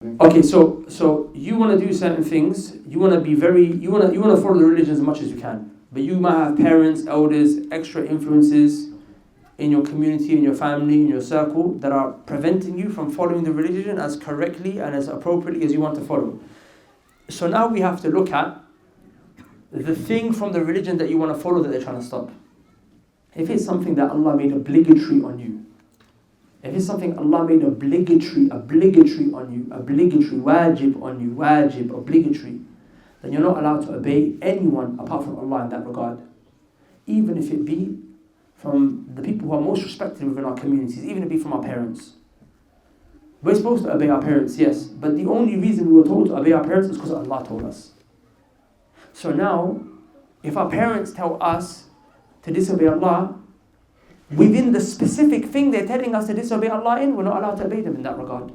Okay, so you want to do certain things. You want to be you want to follow the religion as much as you can. But you might have parents, elders, extra influences in your community, in your family, in your circle that are preventing you from following the religion as correctly and as appropriately as you want to follow. So now we have to look at the thing from the religion that you want to follow that they're trying to stop. If it's something that Allah made obligatory on you, if it's something Allah made obligatory on you, wajib on you, obligatory, then you're not allowed to obey anyone apart from Allah in that regard. Even if it be from the people who are most respected within our communities, even if it be from our parents. We're supposed to obey our parents, yes, but the only reason we were told to obey our parents is because Allah told us. So now, if our parents tell us to disobey Allah, within the specific thing they're telling us to disobey Allah in, we're not allowed to obey them in that regard.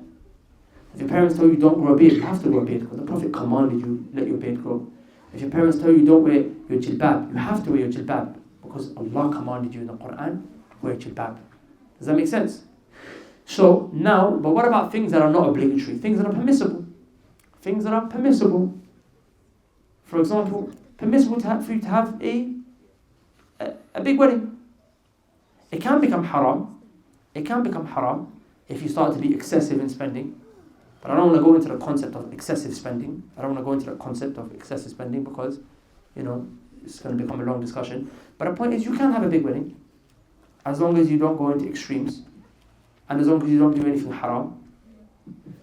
If your parents tell you don't grow a beard, you have to grow a beard because the Prophet commanded you, let your beard grow. If your parents tell you don't wear your jilbab, you have to wear your jilbab because Allah commanded you in the Quran to wear jilbab. Does that make sense? So now, but what about things that are not obligatory? Things that are permissible. Things that are permissible. For example, permissible for you to have a big wedding. It can become haram. It can become haram if you start to be excessive in spending. But I don't want to go into the concept of excessive spending. Because, it's going to become a long discussion. But the point is, you can have a big wedding as long as you don't go into extremes and as long as you don't do anything haram.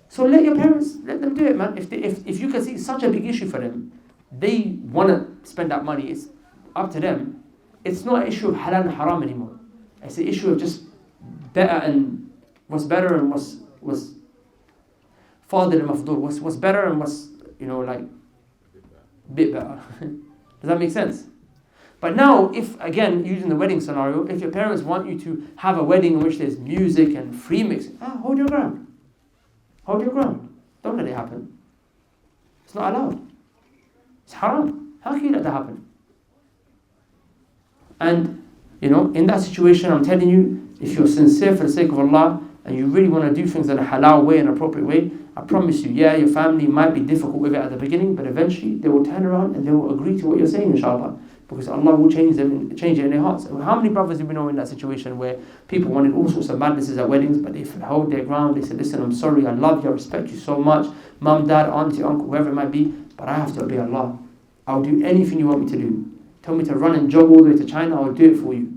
So let them do it, man. If you can see such a big issue for them, they want to spend that money, it's up to them. It's not an issue of halal and haram anymore. It's an issue of just better and what's better and what's fadil and mafdul. What's better and what's, bit better. Does that make sense? But now, if, again, using the wedding scenario, if your parents want you to have a wedding in which there's music and free mix, hold your ground. Hold your ground. Don't let it happen. It's not allowed. It's haram. How can you let that happen? And, in that situation, I'm telling you, if you're sincere for the sake of Allah and you really want to do things in a halal way, an appropriate way, I promise you, your family might be difficult with it at the beginning, but eventually they will turn around and they will agree to what you're saying, inshallah. Because Allah will change it in their hearts. How many brothers do we know in that situation where people wanted all sorts of madnesses at weddings, but they hold their ground, they said, listen, I'm sorry, I love you, I respect you so much, mum, dad, auntie, uncle, whoever it might be, but I have to obey Allah. I'll do anything you want me to do. Tell me to run and jog all the way to China, I'll do it for you.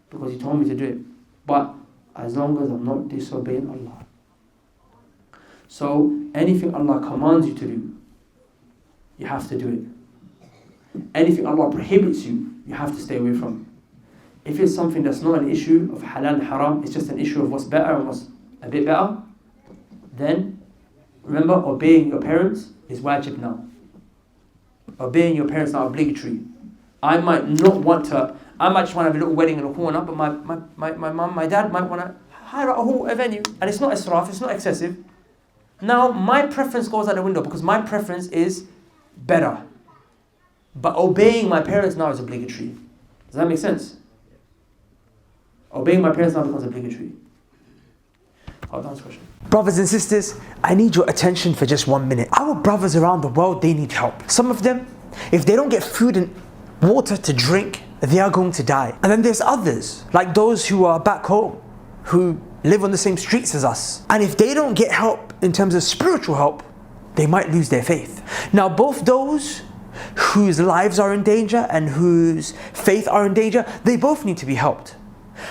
Because you told me to do it. But as long as I'm not disobeying Allah. So anything Allah commands you to do, you have to do it. Anything Allah prohibits you, you have to stay away from. If it's something that's not an issue of halal and haram, it's just an issue of what's better and what's a bit better, then remember, obeying your parents is wajib now. Obeying your parents is not obligatory. I might just want to have a little wedding in a corner, but my mum, my dad might want to hire a whole venue. And it's not israf, it's not excessive. Now, my preference goes out the window because my preference is better. But obeying my parents now is obligatory. Does that make sense? Obeying my parents now becomes obligatory. Hold on, question. Brothers and sisters, I need your attention for just 1 minute. Our brothers around the world, they need help. Some of them, if they don't get food and water to drink, they are going to die. And then there's others, like those who are back home, who live on the same streets as us. And if they don't get help in terms of spiritual help, they might lose their faith. Now, both those whose lives are in danger and whose faith are in danger, they both need to be helped.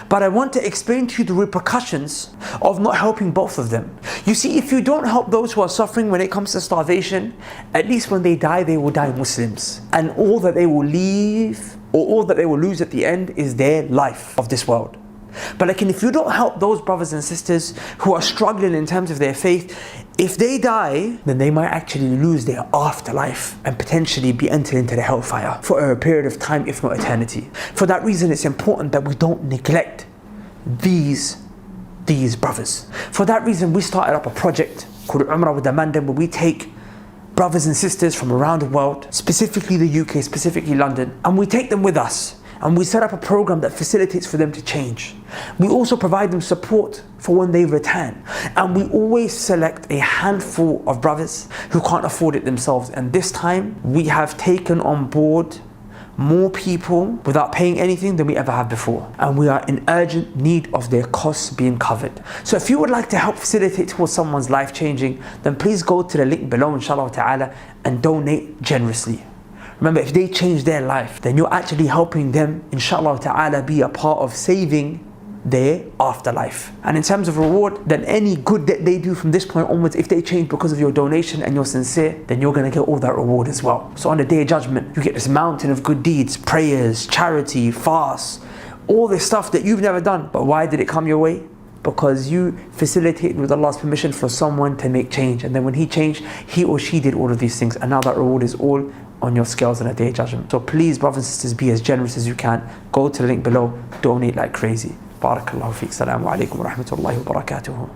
But I want to explain to you the repercussions of not helping both of them. You see, if you don't help those who are suffering when it comes to starvation, at least when they die, they will die Muslims. And all that they will leave, or all that they will lose at the end, is their life of this world. But if you don't help those brothers and sisters who are struggling in terms of their faith, if they die, then they might actually lose their afterlife and potentially be entered into the hellfire for a period of time, if not eternity. For that reason, it's important that we don't neglect these brothers. For that reason, we started up a project called Umrah with the Mandem, where we take brothers and sisters from around the world, specifically the UK, specifically London, and we take them with us. And we set up a program that facilitates for them to change. We also provide them support for when they return. And we always select a handful of brothers who can't afford it themselves. And this time we have taken on board more people without paying anything than we ever have before. And we are in urgent need of their costs being covered. So if you would like to help facilitate towards someone's life changing, then please go to the link below, inshallah ta'ala, and donate generously. Remember, if they change their life, then you're actually helping them, inshallah ta'ala, be a part of saving their afterlife. And in terms of reward, then any good that they do from this point onwards, if they change because of your donation and you're sincere, then you're going to get all that reward as well. So on the day of judgment, you get this mountain of good deeds, prayers, charity, fasts, all this stuff that you've never done. But why did it come your way? Because you facilitated with Allah's permission for someone to make change. And then when he changed, he or she did all of these things. And now that reward is all on your scales on a day of judgment. So please, brothers and sisters, be as generous as you can. Go to the link below, donate like crazy. Barakallahu feek. Assalamu alaikum wa rahmatullahi wa barakatuhu.